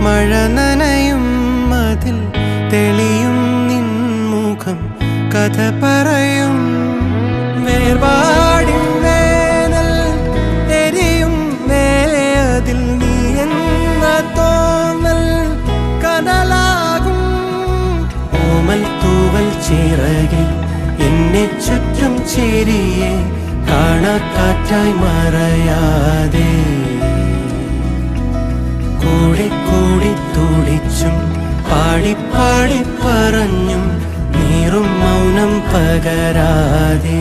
മഴ നനയും അതിൽ തെളിയും നിൻമുഖം കഥ പറയും. വേർപാടിൻ വേനൽ എരിയും മേലെ അതിൽ നീ എന്ന തോന്നൽ കനലാകും. ഓമൽ തൂവൽ ചിറകിൽ എന്നെ ചുറ്റും ചേരിയെ കാണാക്കാറ്റായി മറയാതെ കൂടി കൂടി തുടിച്ചും പാടി പാടി പറഞ്ഞും നീറും മൗനം പകരാതെ